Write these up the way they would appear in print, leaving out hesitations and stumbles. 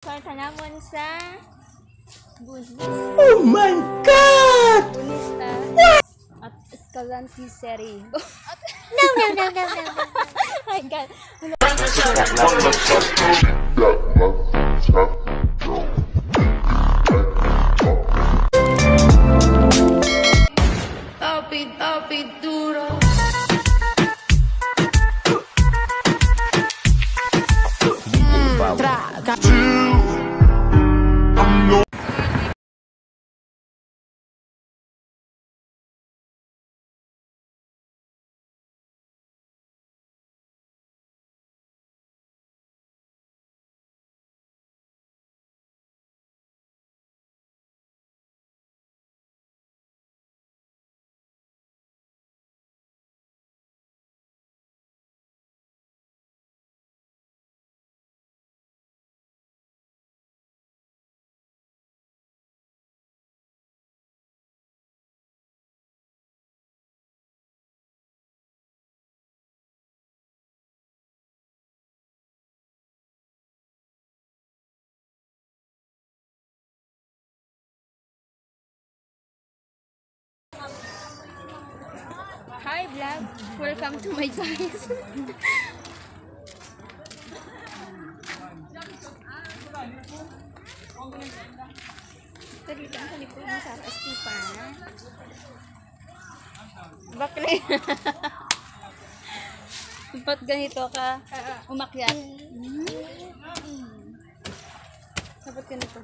Tanamon sa Bunis. Oh my God! Bunista at Escalante Seri. No, no, no, no, no, no. My God. Papi duro. Hi vlog. Welcome to my guys. Ito dito ang kalikod mo sa Estipan. Bakit? Ba't ganito ka umakyat? Dapat ganito.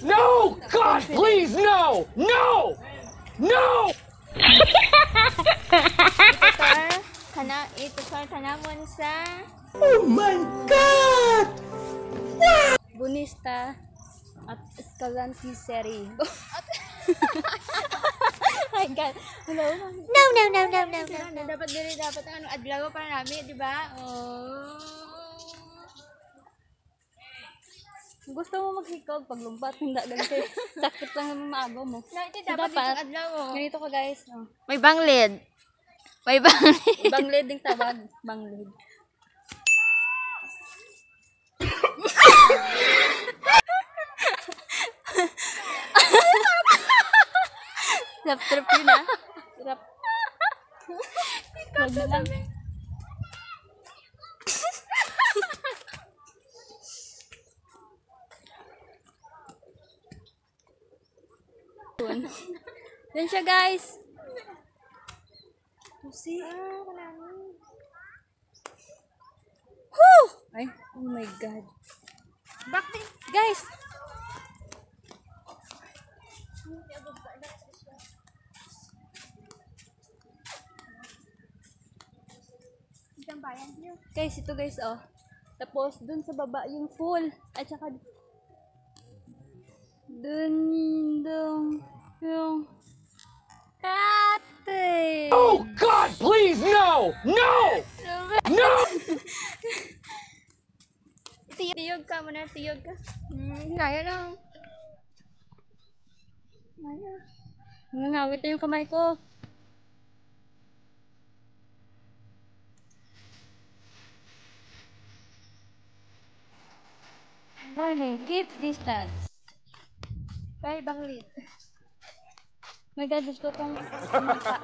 No! God, please, no! No! No! Ito sa tanamon sa Oh my God! Bunista at Escalante Seri. My God. Hello. No, no, no, no, no, no. Dapat ang adlaw para namin, di ba? Oh. Gusto mo maghikog paglumpat, hindi ganito. Sakit lang naman maago mo. Dapat adlaw. Ganito ka guys. Oh. May banglid. May banglid. Banglid yung tawag. Banglid. Sarap trip yun ah. Sarap. Huwag na lang. Yan siya guys. Pusi. Whew! Ay, oh my God. Bakit? Guys! Guys, ito guys, oh. Tapos, dun sa baba yung full. At saka, dun yung ate. Oh God, please, no! No! No! Tiyog ka muna, tiyog ka. Kaya lang. Nangawit na yung kamay ko. Morning, keep distance. Bye, Banglit. My God, gusto kong mangka.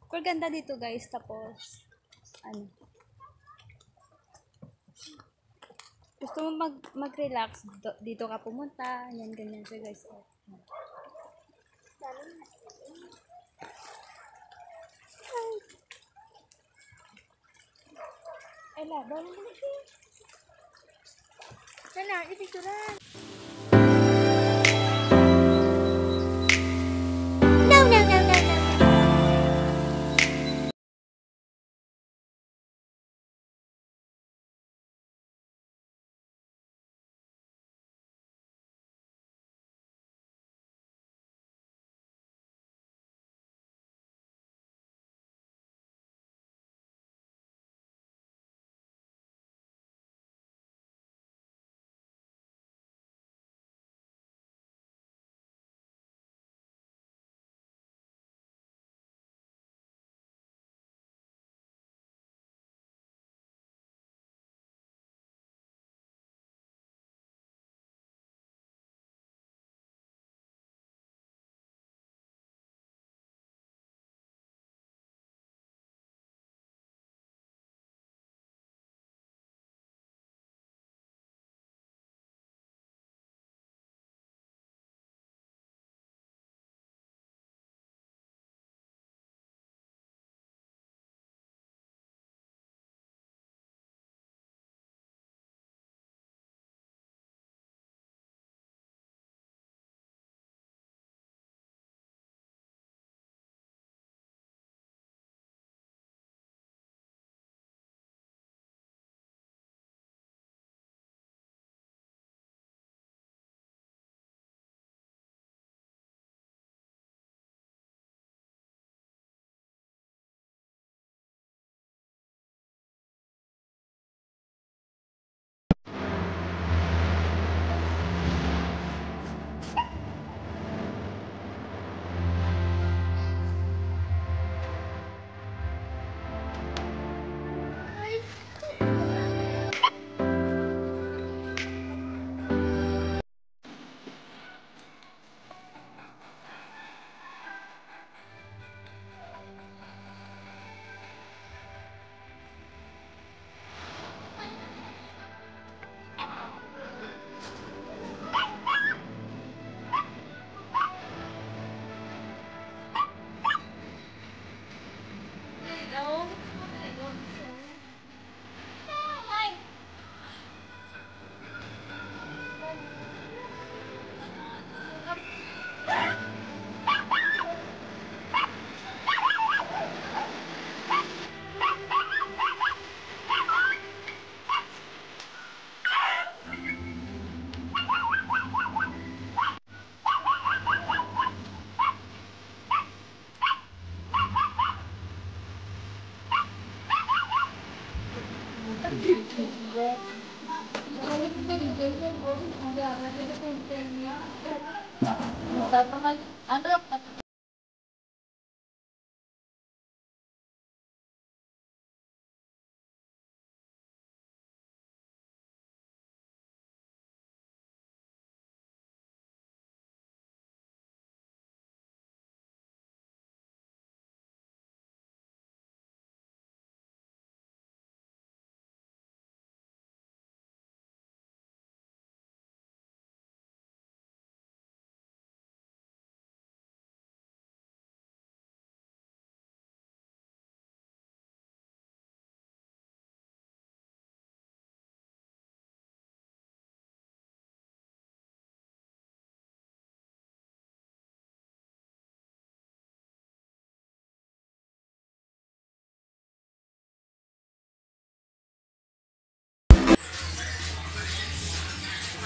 Pero ganda dito guys, tapos, ano, gusto mo mag-relax, dito ka pumunta, yan, ganyan siya guys. Oh. Ay, laban mo na siya. Sana, ipicturan.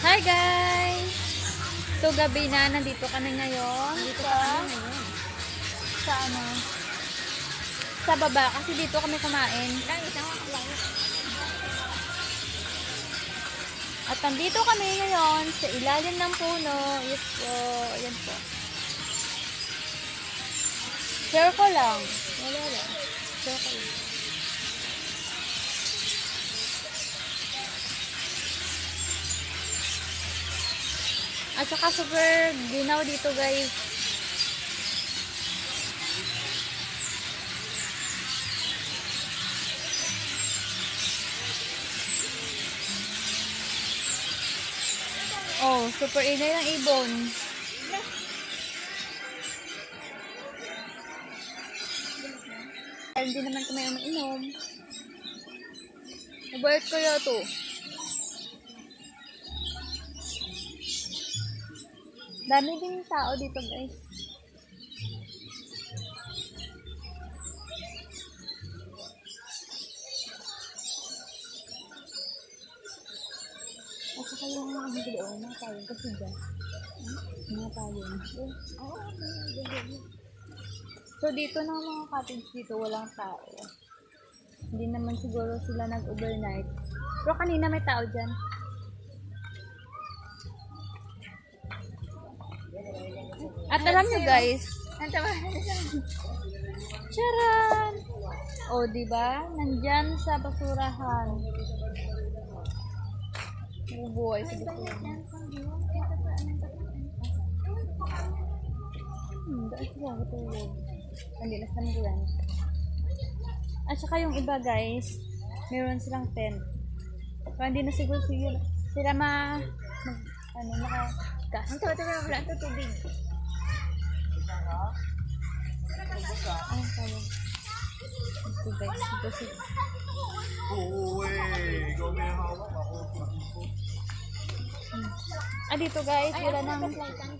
Hi guys! So gabi na, nandito kami ngayon. Sa ano? Sa baba, kasi dito kami kumain. At nandito kami ngayon sa ilalim ng puno. Yes po, ayan po. Share ko lang. Wala lang. Share ko lang. At saka super ginaw dito guys. super inay ng ibon. Hindi naman kami umiinom. Nabayot kaya to. Dami din tao dito, guys. At saka yung hindi doon, mga tayong kasi dyan. Mga tayong. So, dito na mga cottage dito, walang tao. Hindi naman siguro sila nag-overnight. Pero kanina may tao dyan. At alam nyo guys, charan! O, diba? Nandyan sa basurahan. Bubuhay sa basurahan. Daan sila ako tulog. Hindi na sila mag-rent. At saka yung iba guys, meron silang tent. So, hindi na siguro sila makagas. Ang tawa wala ito tubig. Ano tayo? Ito guys, ito sila. Dito guys,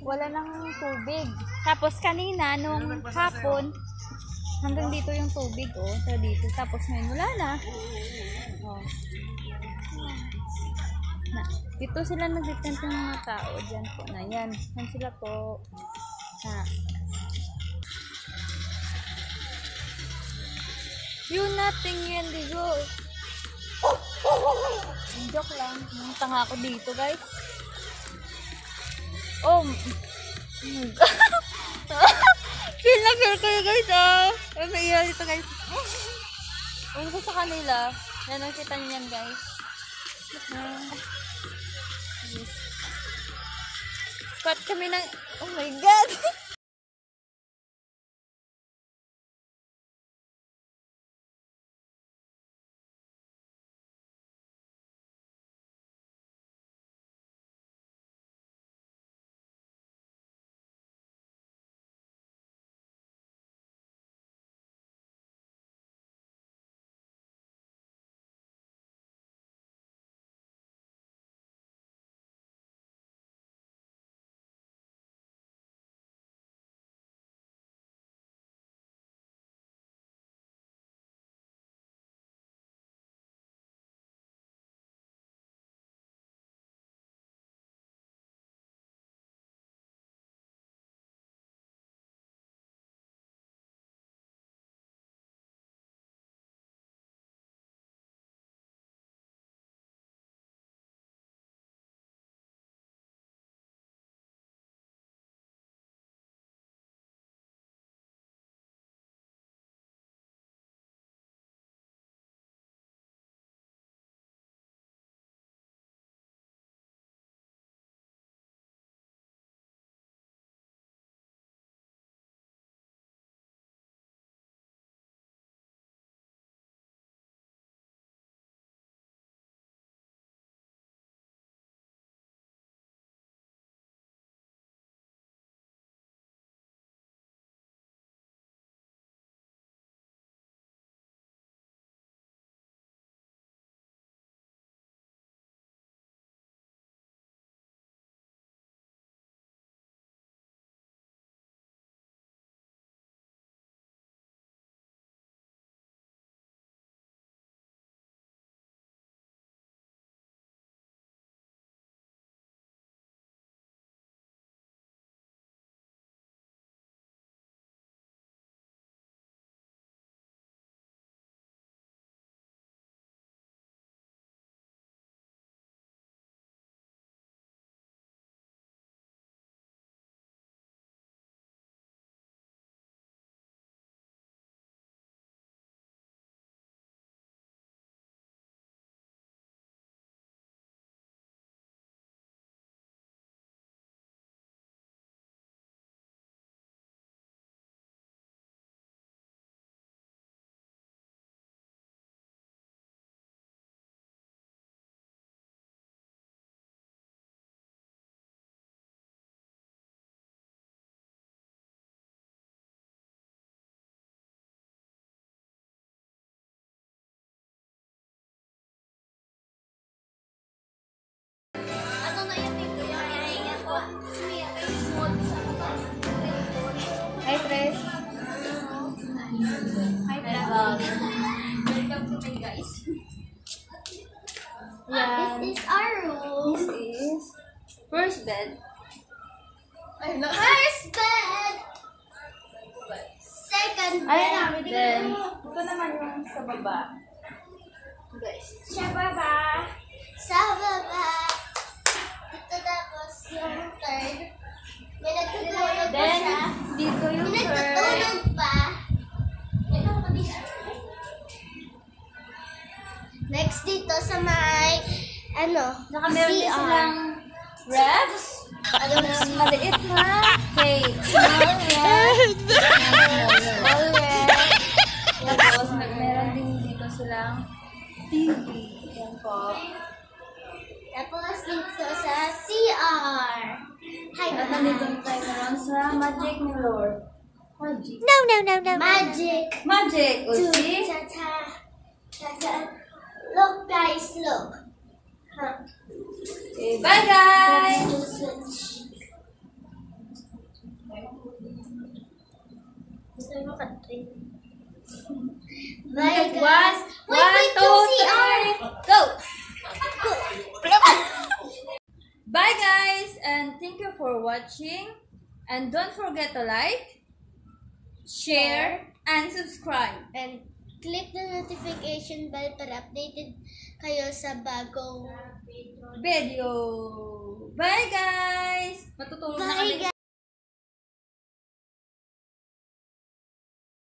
wala nang tubig. Tapos kanina, nung hapon, hanggang dito yung tubig, oh. So, dito. Tapos ngayon, wala na. Oh. Dito sila nag-tent ng mga tao. Diyan po na. Yan. Yan sila po. Yun natin yan, digo. Joke lang. Tanga ako dito, guys. Oh. Feel na feel kayo, guys, oh. May iya dito, guys. Ano ko sa kanila? Yan, nakita niyo yan, guys. Yes. Spot kami ng... Oh my God! Welcome to my guys. Yan. This is our room. This is first bed. First bed. Second bed. Then, ito naman yung sa baba. Guys. Sa baba. Sa baba. Ito tapos yung third. May nagtutulog pa Then, siya. dito yung May third. nagtutulog pa. Next dito sa may Saka meron din CR. silang refs. Maliit na cake. Small ref. Small ref. Tapos, meron din dito silang TV. Yan po. Tapos dito sa CR. Hi, At nandito tayo naman sa Magic Mirror. Magic. Magic. Magic! O see? Cha-cha. Look guys, look. Huh. Okay, bye guys! Let's switch. Bye guys. One, two, three, go! Bye guys, and thank you for watching. And don't forget to like, share, and subscribe. And click the notification bell para updated kayo sa bagong Video. Bye guys! Matutulog na Bye kami. guys!